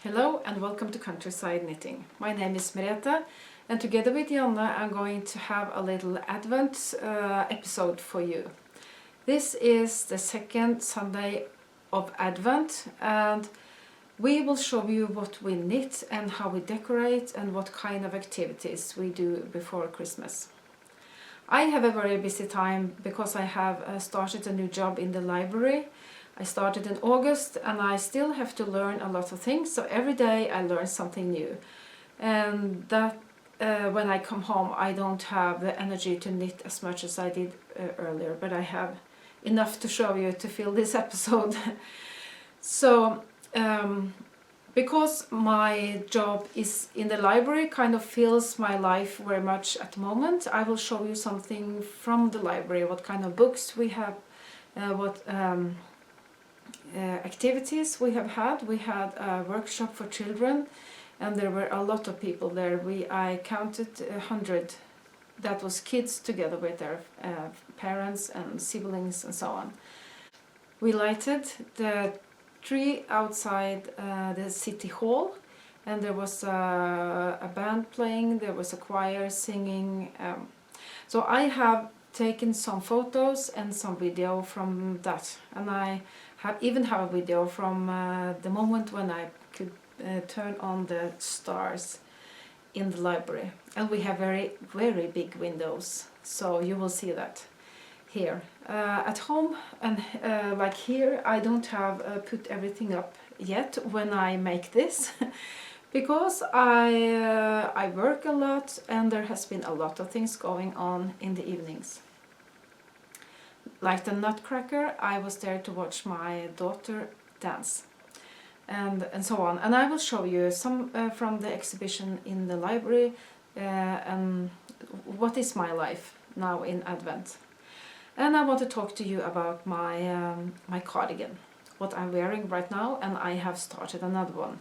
Hello and welcome to Countryside Knitting. My name is Merete and together with Janne I'm going to have a little Advent episode for you. This is the second Sunday of Advent and we will show you what we knit and how we decorate and what kind of activities we do before Christmas. I have a very busy time because I have started a new job in the library. I started in August and I still have to learn a lot of things, so every day I learn something new. And that when I come home I don't have the energy to knit as much as I did earlier, but I have enough to show you to fill this episode. So because my job is in the library, kind of fills my life very much at the moment, I will show you something from the library, what kind of books we have, what activities we have had. We had a workshop for children and there were a lot of people there. I counted 100. That was kids together with their parents and siblings and so on. We lighted the tree outside the city hall and there was a band playing, there was a choir singing. So I have taken some photos and some video from that, and I even have a video from the moment when I could turn on the stars in the library. And we have very big windows, so you will see that here. At home and like here I don't have put everything up yet when I make this because I work a lot and there has been a lot of things going on in the evenings. Like the Nutcracker, I was there to watch my daughter dance and so on. And I will show you some from the exhibition in the library and what is my life now in Advent. And I want to talk to you about my, my cardigan, what I'm wearing right now, and I have started another one.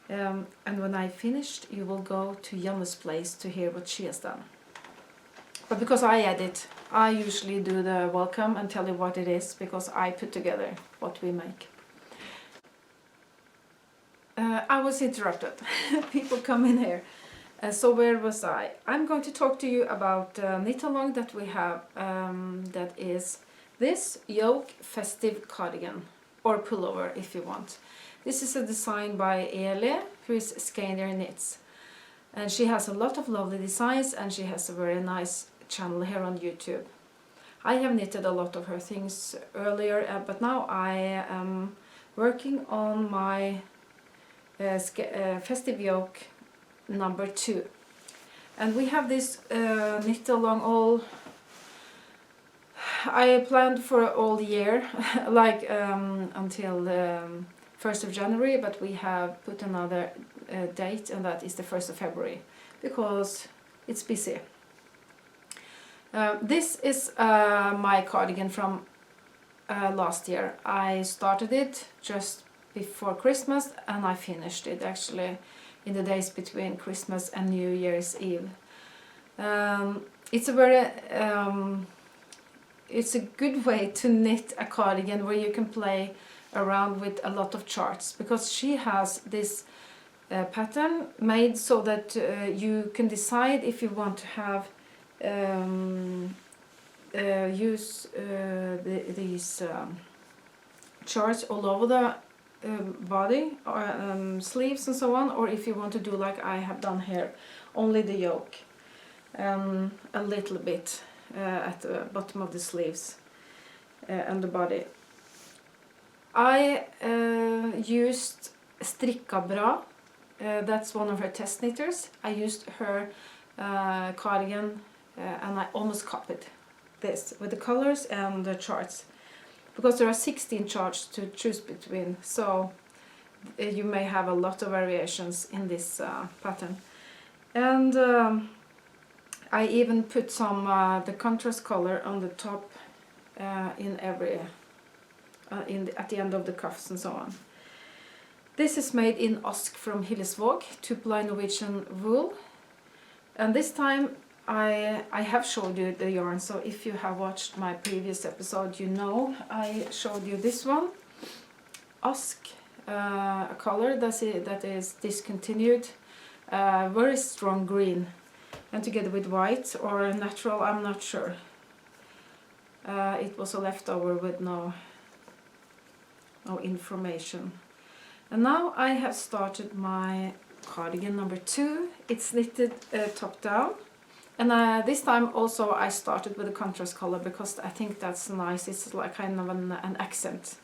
And when I finished, you will go to Janne's place to hear what she has done. But because I edit, I usually do the welcome and tell you what it is, because I put together what we make. I was interrupted. People come in here. So where was I? I'm going to talk to you about knit-along that we have. That is this yoke festive cardigan, or pullover if you want. This is a design by Ele, who is Skeindeer Knits. And she has a lot of lovely designs and she has a very nice channel here on YouTube. I have knitted a lot of her things earlier, but now I am working on my festive yoke number 2. And we have this knit along all, I planned for all year, like until 1st of January, but we have put another date, and that is the 1st of February, because it's busy. This is my cardigan from last year. I started it just before Christmas and I finished it actually in the days between Christmas and New Year's Eve. It's a very it's a good way to knit a cardigan where you can play around with a lot of charts, because she has this pattern made so that you can decide if you want to have use these charts all over the body or sleeves and so on, or if you want to do like I have done here, only the yoke, a little bit at the bottom of the sleeves and the body. I used Strikka Bra, that's one of her test knitters. I used her cardigan and I almost copied this with the colors and the charts, because there are 16 charts to choose between, so you may have a lot of variations in this pattern. And I even put some the contrast color on the top in every at the end of the cuffs and so on. This is made in Ask from Hillesvåg, 2-ply Norwegian wool, and this time I have showed you the yarn, so if you have watched my previous episode you know I showed you this one, Ask a color that is discontinued, very strong green, and together with white or natural, I'm not sure. It was a leftover with no information. And now I have started my cardigan number 2. It's knitted top down, and this time also I started with a contrast color because I think that's nice. It's like kind of an accent.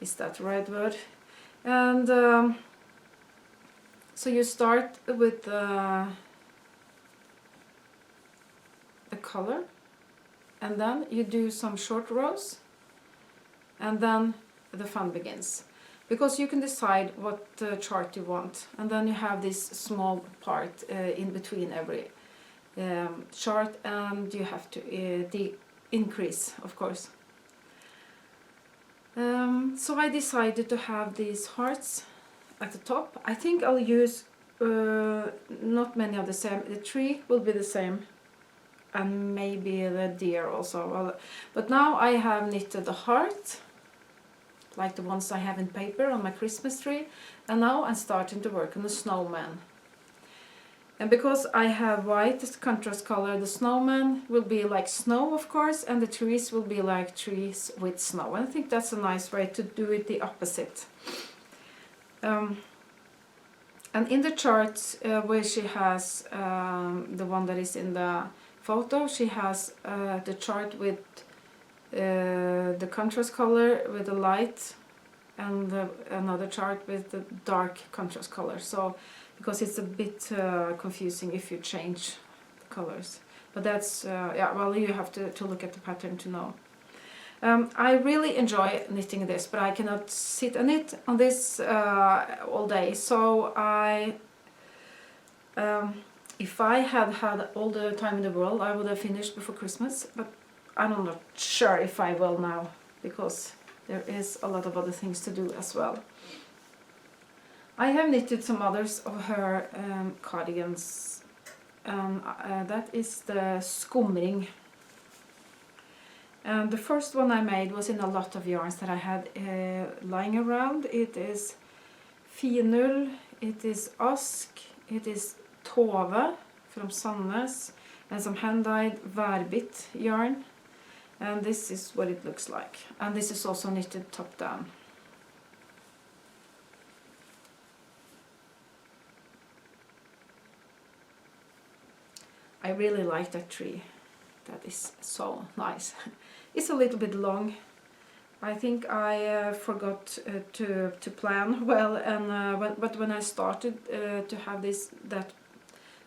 Is that the right word? And so you start with the color, and then you do some short rows, and then the fun begins. Because you can decide what chart you want, and then you have this small part in between every chart, and you have to increase, of course. So I decided to have these hearts at the top. I think I'll use not many of the same. The tree will be the same, and maybe the deer also. Well, but now I have knitted the heart, like the ones I have in paper on my Christmas tree, and now I'm starting to work on the snowman. And because I have white as contrast color, the snowman will be like snow, of course, and the trees will be like trees with snow. And I think that's a nice way to do it the opposite. And in the chart where she has the one that is in the photo, she has the chart with the contrast color with the light, and another chart with the dark contrast color. So because it's a bit confusing if you change the colors, but that's yeah, well, you have to look at the pattern to know. I really enjoy knitting this, but I cannot sit and knit on this all day. So if I had had all the time in the world, I would have finished before Christmas, but I'm not sure if I will now, because there is a lot of other things to do as well. I have knitted some others of her cardigans. That is the skumring. And the first one I made was in a lot of yarns that I had lying around. It is finull, it is ask, it is tove from Sandnes, and some hand-dyed værbit yarn. And this is what it looks like. And this is also knitted top down. I really like that tree. That is so nice. It's a little bit long. I think I forgot to plan well, and but when I started to have that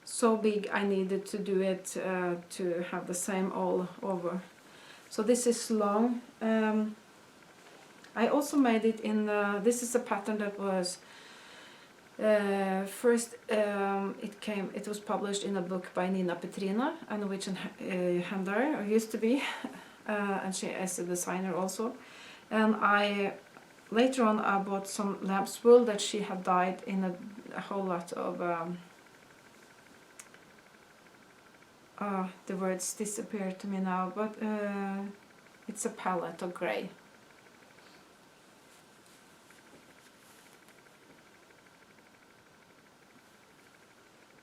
so big, I needed to do it to have the same all over. So this is long. I also made it in this is a pattern that was first it was published in a book by Nina Petrina, a Norwegian hand dyer, or used to be, and she is a designer also. And later on I bought some lamb's wool that she had dyed in a whole lot of the words disappear to me now, but it's a palette of grey.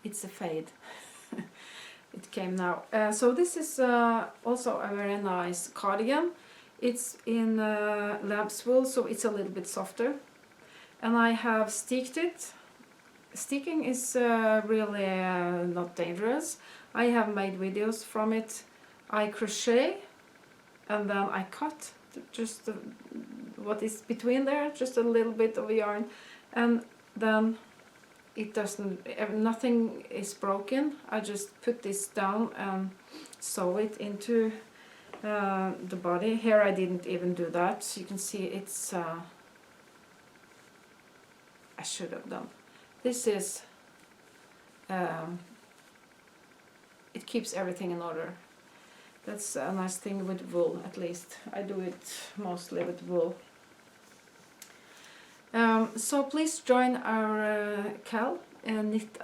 It's a fade. It came now. So this is also a very nice cardigan. It's in lamb's wool, so it's a little bit softer. And I have sticked it. Sticking is really not dangerous. I have made videos from it. I crochet, and then I cut just what is between there, just a little bit of yarn, and then it doesn't, nothing is broken. I just put this down and sew it into the body. Here I didn't even do that. You can see it's I should have done. This is it keeps everything in order. That's a nice thing with wool, at least. I do it mostly with wool. So please join our Cal and knit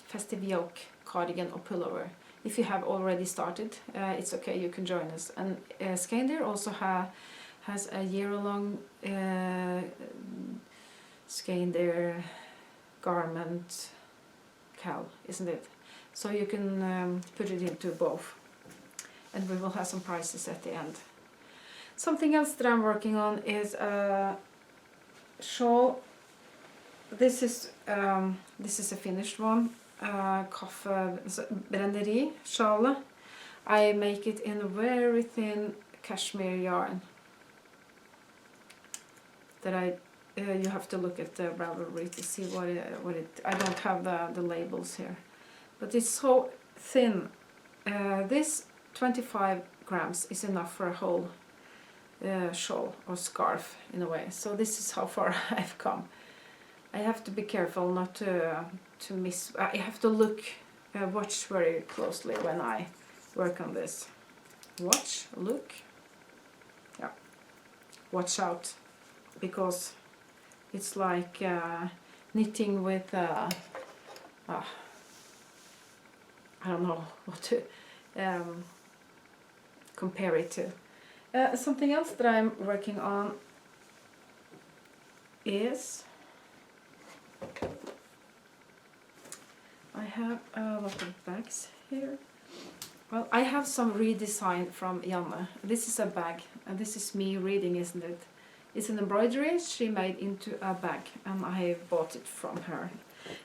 festive yoke cardigan or pullover. If you have already started, it's okay, you can join us. And Skeindeer also has a year-long Skeindeer garment cal, isn't it? So you can put it into both, and we will have some prices at the end. Something else that I'm working on is a shawl. This is a finished one. Brennerisjalet. I make it in a very thin cashmere yarn. That you have to look at the Barbie to see what it. I don't have the labels here, but it's so thin. This 25 grams is enough for a whole shawl or scarf in a way. So this is how far I've come. I have to be careful not to miss. I have to watch very closely when I work on this. Watch, look, yeah, watch out, because it's like knitting with I don't know what to compare it to. Something else that I'm working on is I have a lot of bags here. Well, I have some redesign from Janne. This is a bag, and this is me reading, isn't it? It's an embroidery she made into a bag, and I bought it from her.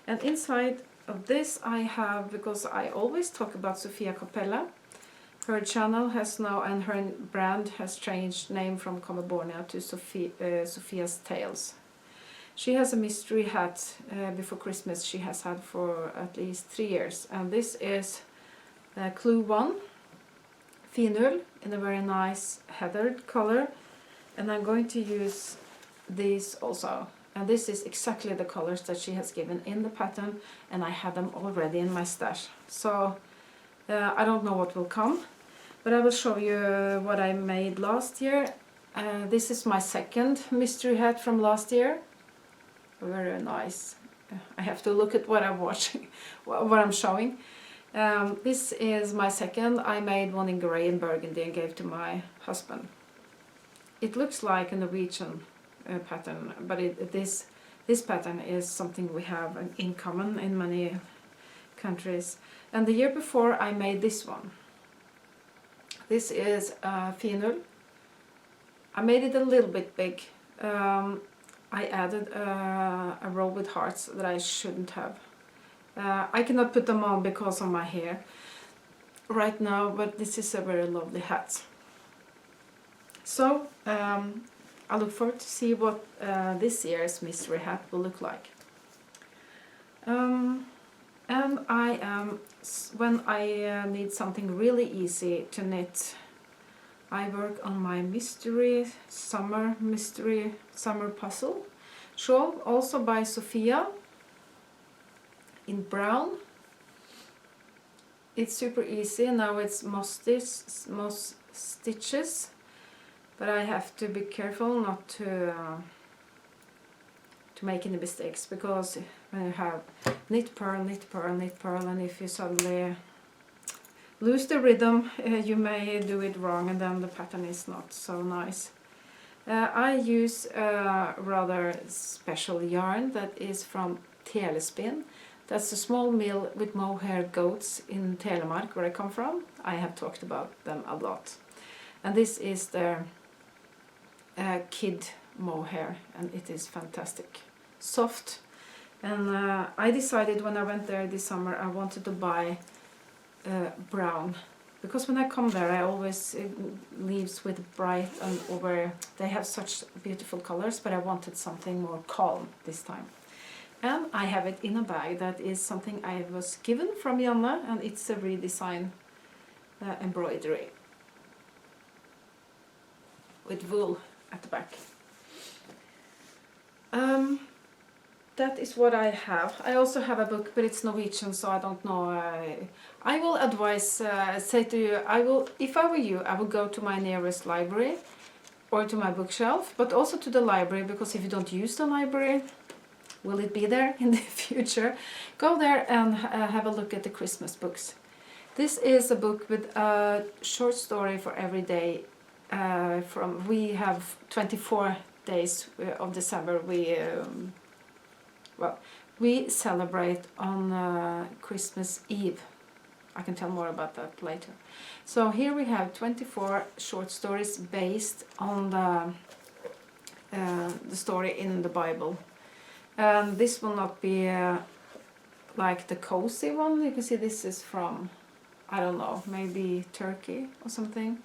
And inside of this I have, because I always talk about Sofia Capelle, her channel has now, and her brand has changed name from Commebornia to Sofia's Tales. She has a mystery hat before Christmas she has had for at least 3 years, and this is Clue 1 Finull in a very nice heathered color, and I'm going to use these also, and this is exactly the colors that she has given in the pattern, and I have them already in my stash. So I don't know what will come, but I will show you what I made last year. This is my second mystery hat from last year. Very nice. I have to look at what I'm watching, what I'm showing. This is my second. I made one in grey and burgundy and gave to my husband. It looks like a Norwegian pattern, but this pattern is something we have in common in many countries. And the year before I made this one. This is Finull. I made it a little bit big. I added a row with hearts that I shouldn't have. I cannot put them on because of my hair right now, but this is a very lovely hat. So I look forward to see what this year's mystery hat will look like. And I am, when I need something really easy to knit, I work on my summer puzzle shawl, also by Sofia, in brown. It's super easy. Now it's moss stitches, but I have to be careful not to make any mistakes, because when you have knit, purl, knit, purl, knit, purl, and if you suddenly lose the rhythm, you may do it wrong, and then the pattern is not so nice. I use a rather special yarn that is from Telespin. That's a small mill with mohair goats in Telemark, where I come from. I have talked about them a lot. And this is their kid mohair, and it is fantastic. Soft. And I decided when I went there this summer I wanted to buy brown, because when I come there I always leaves with bright and over. They have such beautiful colors, but I wanted something more calm this time. And I have it in a bag that is something I was given from Janne, and it's a redesign embroidery with wool at the back. That is what I have. I also have a book, but it's Norwegian, so I don't know. I will advise, say to you, if I were you, I would go to my nearest library or to my bookshelf, but also to the library, because if you don't use the library, will it be there in the future? Go there and have a look at the Christmas books. This is a book with a short story for every day. We have 24 days of December. We well, we celebrate on Christmas Eve. I can tell more about that later. So here we have 24 short stories based on the story in the Bible. This will not be like the cozy one. You can see this is from, I don't know, maybe Turkey or something.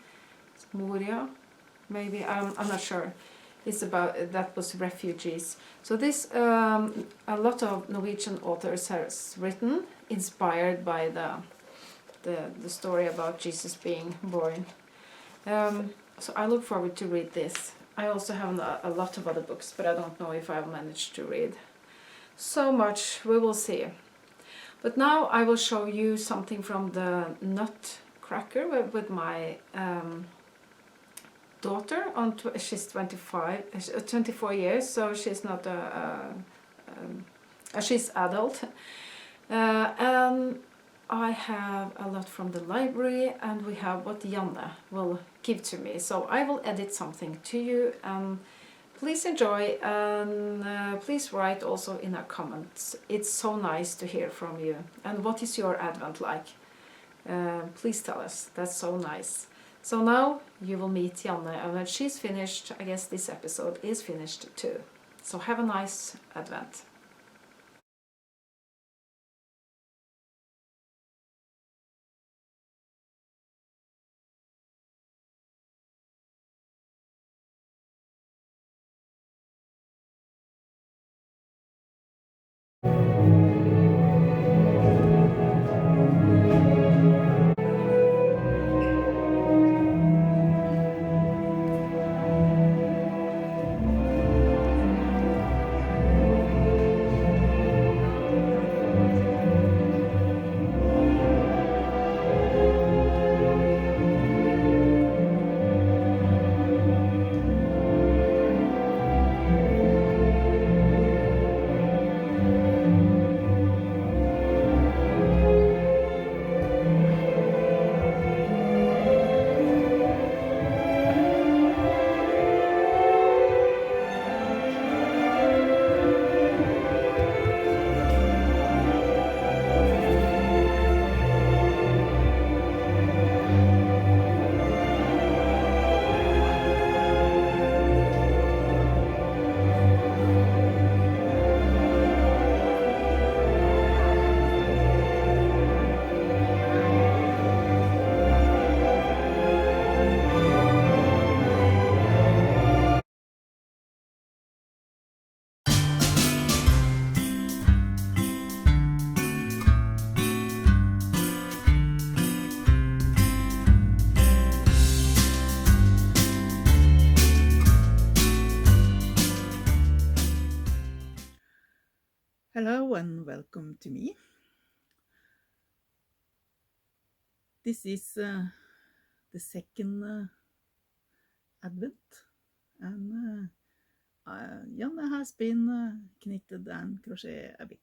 It's Moria, maybe, I'm not sure. It's about, that was refugees. So this, a lot of Norwegian authors has written, inspired by the story about Jesus being born. So I look forward to read this. I also have a lot of other books, but I don't know if I've managed to read so much. We will see. But now I will show you something from the Nutcracker with my daughter. She's 24 years, so she's not she's adult. And I have a lot from the library, and we have what Janne will give to me. So I will edit something to you, and please enjoy, and please write also in our comments. It's so nice to hear from you. And what is your Advent like? Please tell us. That's so nice. So now you will meet Janne, and when she's finished, I guess this episode is finished too. So have a nice Advent. Hello and welcome to me. This is the second Advent, and Janne has been knitted and crochet a bit.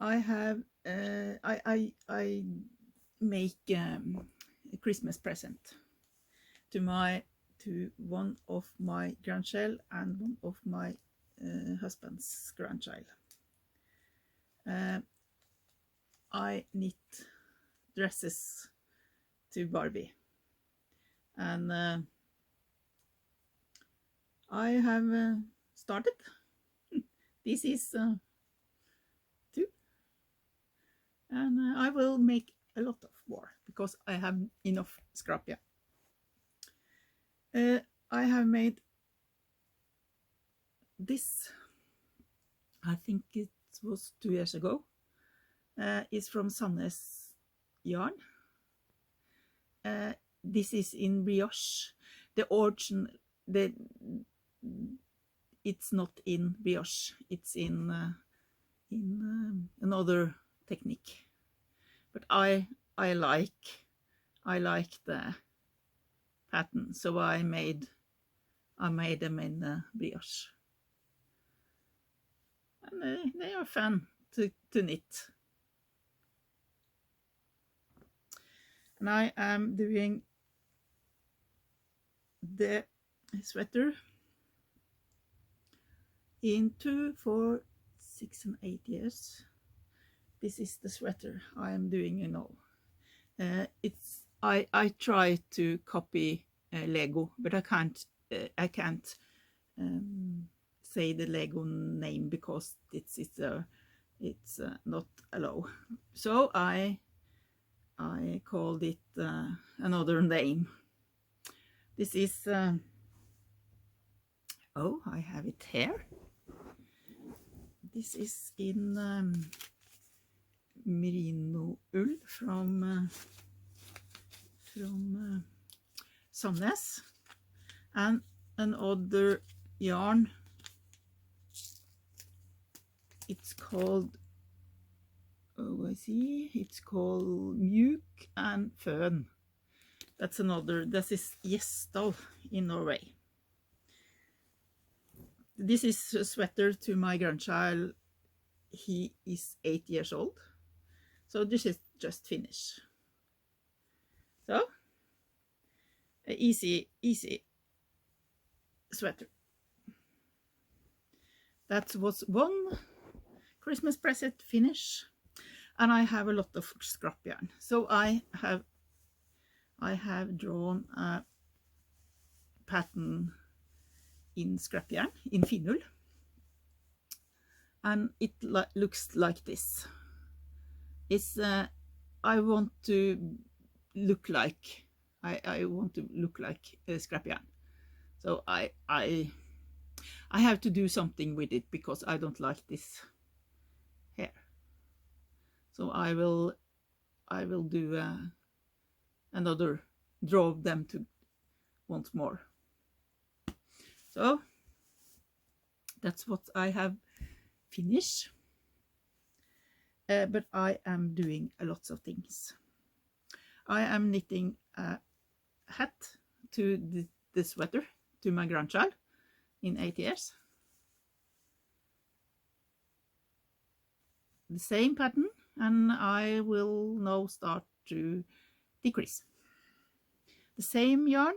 I have I make a Christmas present to one of my grandchild and one of my husband's grandchild. I knit dresses to Barbie, and I have started. This is 2, and I will make a lot of more because I have enough scrap. I have made this, I think it was 2 years ago. It's from Sandnes yarn. This is in brioche. The origin, it's not in brioche. It's in another technique. But I like the pattern, so I made them in brioche, and they are fun to knit. And I am doing the sweater in 2, 4, 6 and 8 years. This is the sweater I am doing, you know. I try to copy Lego, but I can't say the Lego name because it's not allowed. So I called it another name. This is oh, I have it here. This is in merino ull from Sandnes, and another yarn. It's called, oh, I see, it's called Mjuk and Føn. That's another, this is Gjesdal in Norway. This is a sweater to my grandchild. He is 8 years old. So this is just finished. So, an easy sweater. That was one Christmas present finish. And I have a lot of scrap yarn. So I have drawn a pattern in scrap yarn, in finull, and it looks like this. It's I want to look like scrap yarn, so I have to do something with it because I don't like this hair. So I will do another, draw them to once more. So that's what I have finished. But I am doing lots of things. I am knitting a hat to the sweater to my grandchild in 8 years. The same pattern, and I will now start to decrease. The same yarn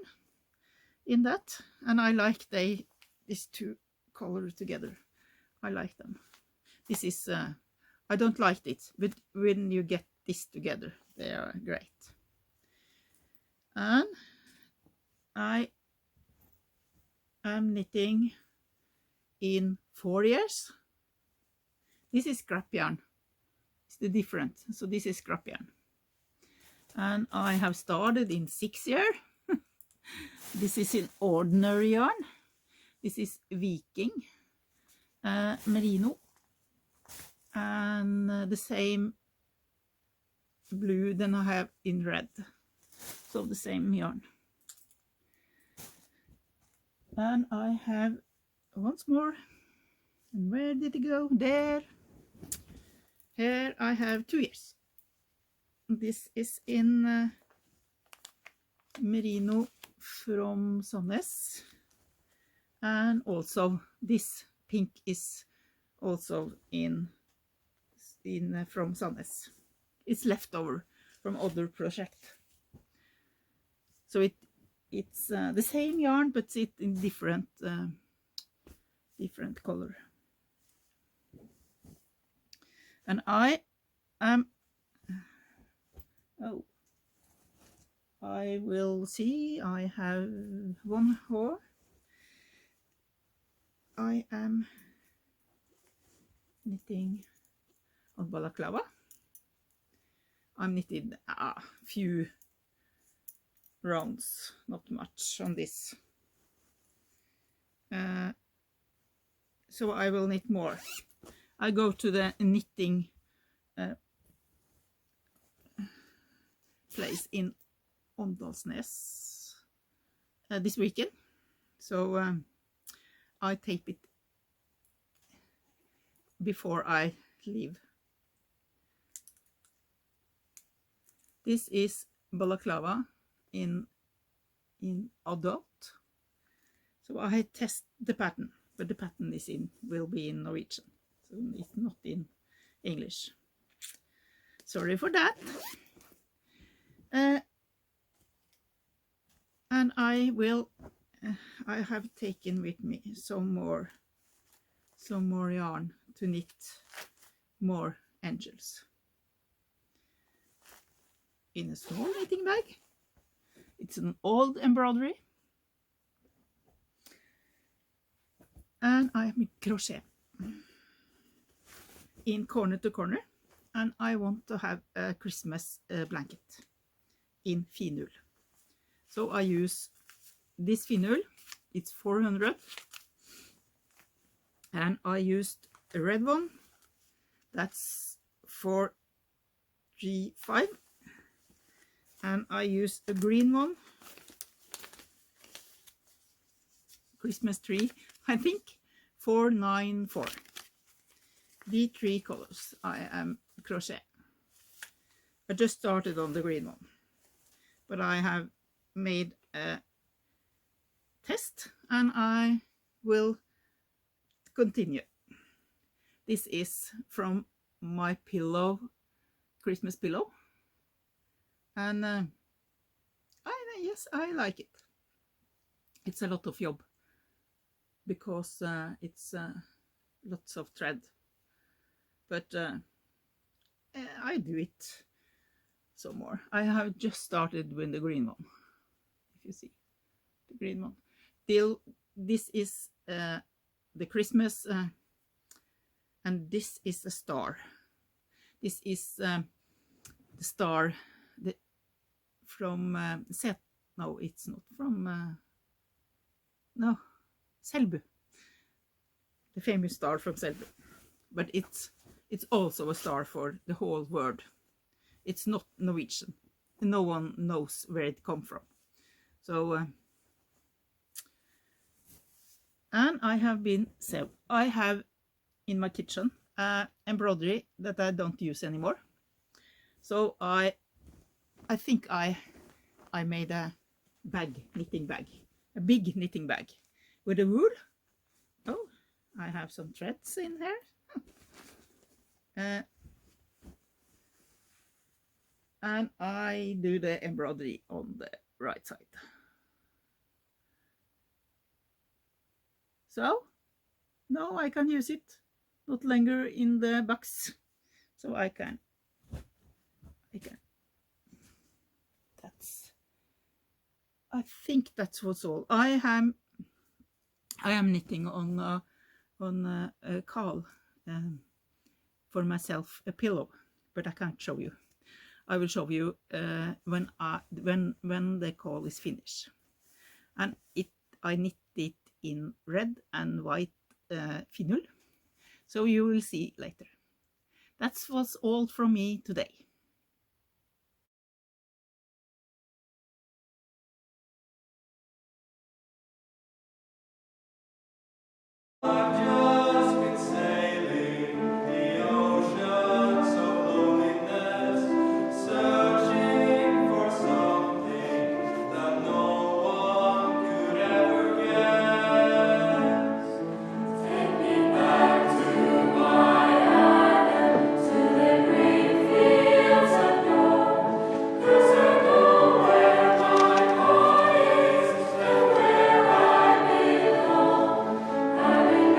in that, and I like these two colors together. I like them. This is I don't like it, but when you get this together, they are great. And I am knitting in 4 years. This is scrap yarn. It's the different. So this is scrap yarn. And I have started in 6 years. This is in ordinary yarn. This is Viking merino, and the same blue than I have in red. So the same yarn. And I have once more. And where did it go? There. Here I have 2 years. This is in merino from Sandnes, and also this pink is also in from Sandnes. It's leftover from other project. So it's the same yarn, but it's in different color. And I am I will see. I have one more. I am knitting on balaclava. I'm knitted a few rounds, not much on this. So I will knit more. I go to the knitting place in Åndalsnes this weekend. So I tape it before I leave. This is balaclava in adult. So I test the pattern, but the pattern will be in Norwegian, so it's not in English. Sorry for that. And I have taken with me some more some more yarn to knit more angels in a small knitting bag. It's an old embroidery, and I am crochet in corner to corner, and I want to have a Christmas blanket in finul. So I use this finul. It's 400, and I used a red one. That's 435, and I used a green one, Christmas tree, I think, 494. The 3 colors I am crochet. I just started on the green one, but I have made a test and I will continue. This is from my pillow, Christmas pillow, and yes, I like it. It's a lot of job because it's lots of thread, but I do it some more. I have just started with the green one. If you see the green one, this is the Christmas, and this is a star. This is the star from no, it's not from no, Selbu, the famous star from Selbu, but it's also a star for the whole world. It's not Norwegian. No one knows where it come from. So and I have in my kitchen embroidery that I don't use anymore. So I think I made a knitting bag, a big knitting bag with a wool. Oh, I have some threads in here. And I do the embroidery on the right side. So now I can use it, not longer in the box. So I I think that was all. I am knitting on Carl for myself a pillow, but I can't show you. I will show you when the call is finished. And I knit it in red and white finul, so you will see later. That was all from me today. Having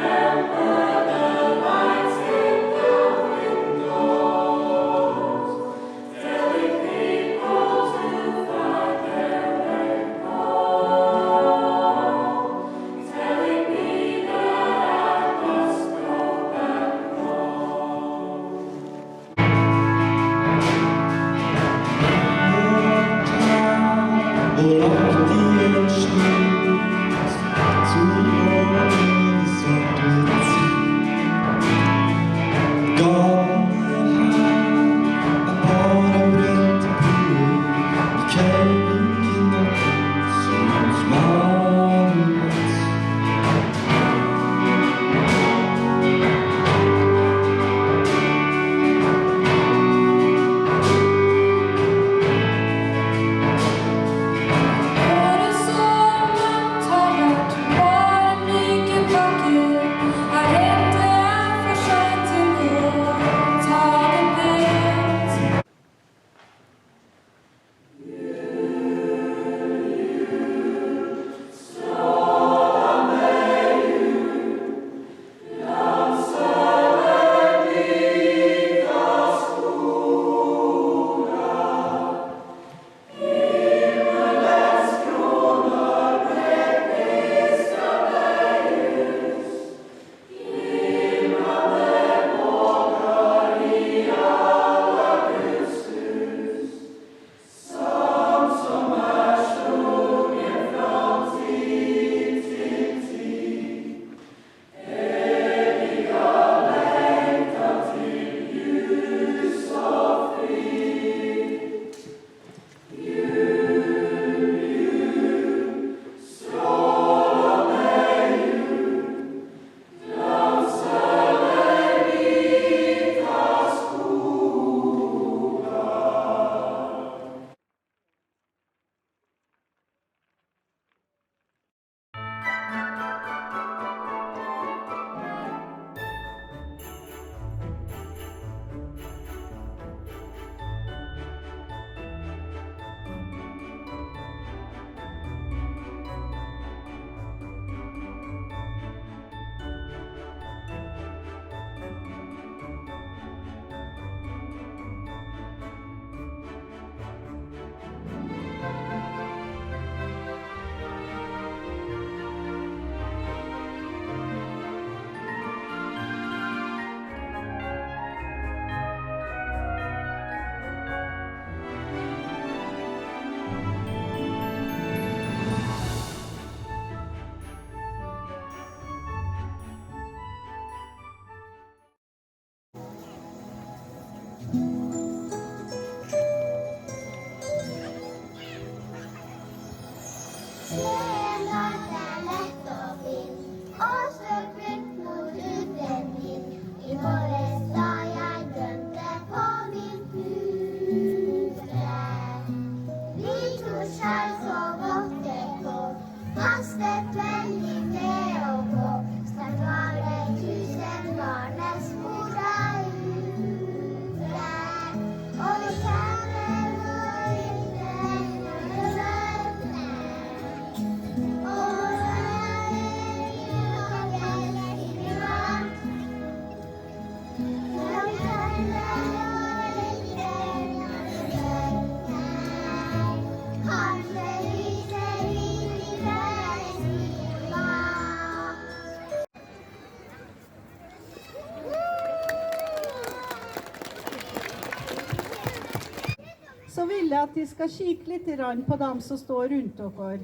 vil jeg at de skal kikke litt på dem som står rundt dere.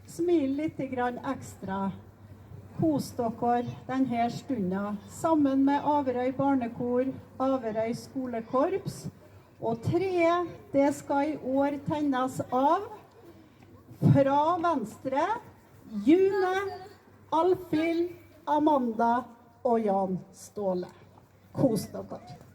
Smil litt ekstra. Kos dere denne stunden, sammen med Averøy barnekor, Averøy skolekorps. Og treet, det skal i år tennes av fra venstre, June, Alfhild, Amanda og Jan Ståle. Kos dere.